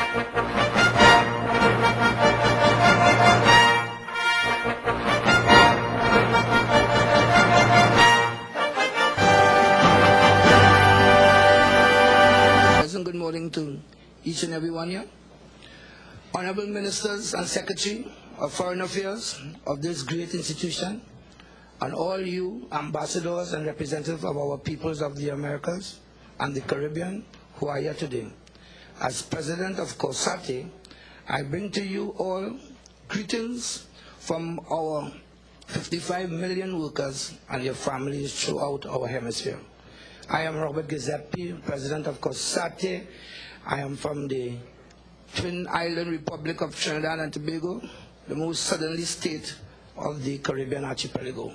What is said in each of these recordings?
Good morning to each and every one here. Honorable Ministers and Secretary of Foreign Affairs of this great institution, and all you ambassadors and representatives of our peoples of the Americas and the Caribbean who are here today. As President of COSATE, I bring to you all greetings from our 55 million workers and their families throughout our hemisphere. I am Robert Giuseppi, President of COSATE. I am from the Twin Island Republic of Trinidad and Tobago, the most southerly state of the Caribbean archipelago.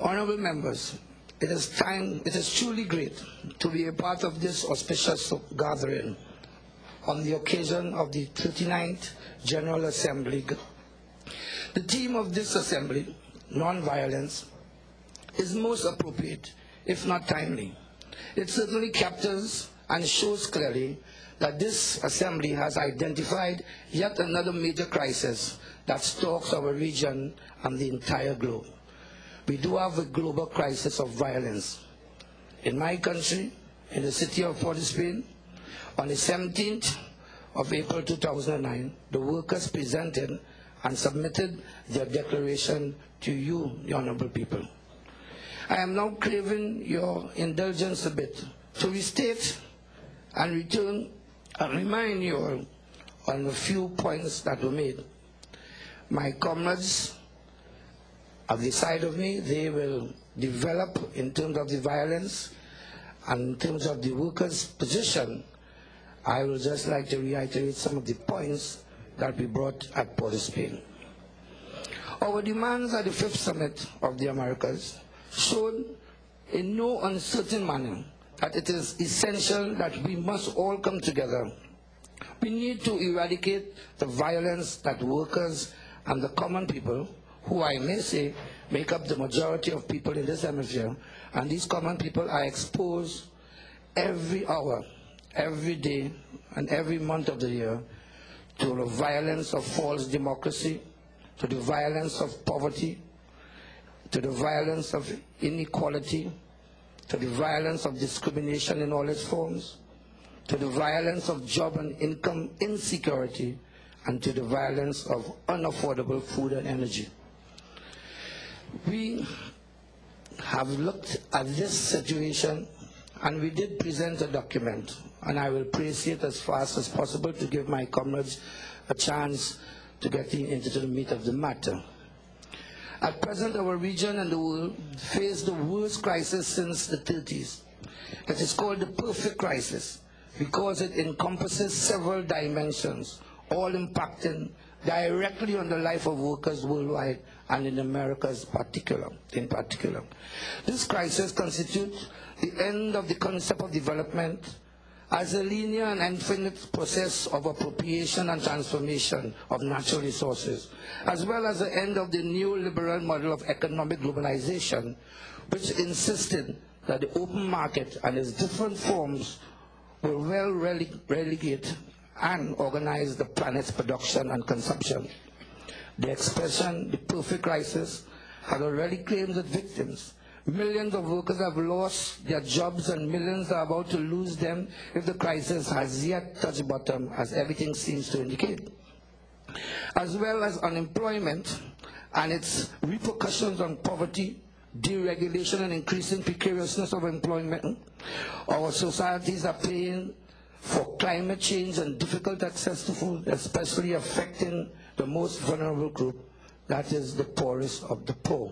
Honorable members, it is truly great to be a part of this auspicious gathering on the occasion of the 39th General Assembly. The theme of this assembly, non-violence, is most appropriate, if not timely. It certainly captures and shows clearly that this assembly has identified yet another major crisis that stalks our region and the entire globe. We do have a global crisis of violence. In my country, in the city of Port of Spain, on the 17th of April 2009, the workers presented and submitted their declaration to you, the honorable people. I am now craving your indulgence a bit to restate and return and remind you all on a few points that were made. My comrades at the side of me, they will develop in terms of the violence and in terms of the workers' position. I will just like to reiterate some of the points that we brought at Port of Spain. Our demands at the 5th Summit of the Americas showed in no uncertain manner that it is essential that we must all come together. We need to eradicate the violence that workers and the common people, who I may say make up the majority of people in this hemisphere, and these common people are exposed every hour, every day, and every month of the year to the violence of false democracy, to the violence of poverty, to the violence of inequality, to the violence of discrimination in all its forms, to the violence of job and income insecurity, and to the violence of unaffordable food and energy. We have looked at this situation, and we did present a document, and I will place it as fast as possible to give my comrades a chance to get into the meat of the matter. At present, our region and the world face the worst crisis since the 30s. It is called the perfect crisis because it encompasses several dimensions, all impacting directly on the life of workers worldwide and in Americas in particular. This crisis constitutes the end of the concept of development as a linear and infinite process of appropriation and transformation of natural resources, as well as the end of the neoliberal model of economic globalization, which insisted that the open market and its different forms will well relegate and organize the planet's production and consumption. The expression, the perfect crisis, had already claimed its victims. Millions of workers have lost their jobs and millions are about to lose them if the crisis has yet touched bottom, as everything seems to indicate. As well as unemployment and its repercussions on poverty, deregulation and increasing precariousness of employment, our societies are paying for climate change and difficult access to food, especially affecting the most vulnerable group, that is the poorest of the poor.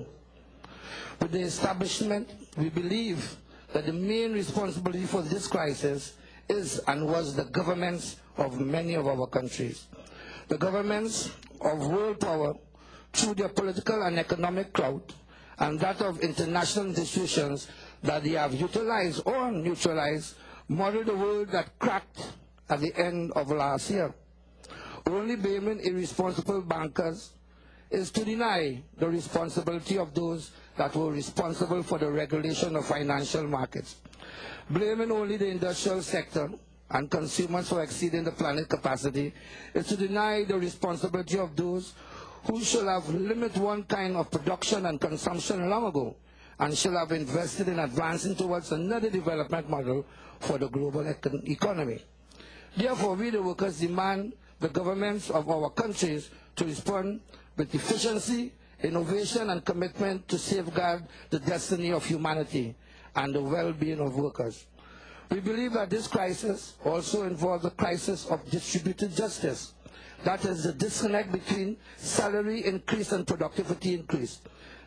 With the establishment, we believe that the main responsibility for this crisis is and was the governments of many of our countries. The governments of world power, through their political and economic clout, and that of international institutions that they have utilized or neutralized, modeled the world that cracked at the end of last year. Only blaming irresponsible bankers is to deny the responsibility of those that were responsible for the regulation of financial markets. Blaming only the industrial sector and consumers for exceeding the planet's capacity is to deny the responsibility of those who should have limited one kind of production and consumption long ago and should have invested in advancing towards another development model for the global economy. Therefore, we the workers demand the governments of our countries to respond with efficiency, innovation, and commitment to safeguard the destiny of humanity and the well-being of workers. We believe that this crisis also involves a crisis of distributed justice. That is the disconnect between salary increase and productivity increase.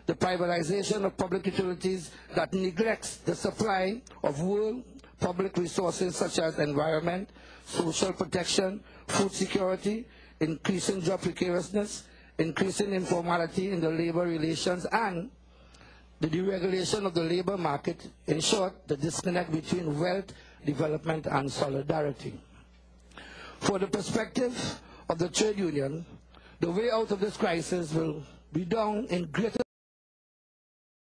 The privatization of public utilities that neglects the supply of world public resources such as environment, social protection, food security, increasing job precariousness, increasing informality in the labor relations, and the deregulation of the labor market. In short, the disconnect between wealth, development, and solidarity. For the perspective of the trade union, the way out of this crisis will be done in greater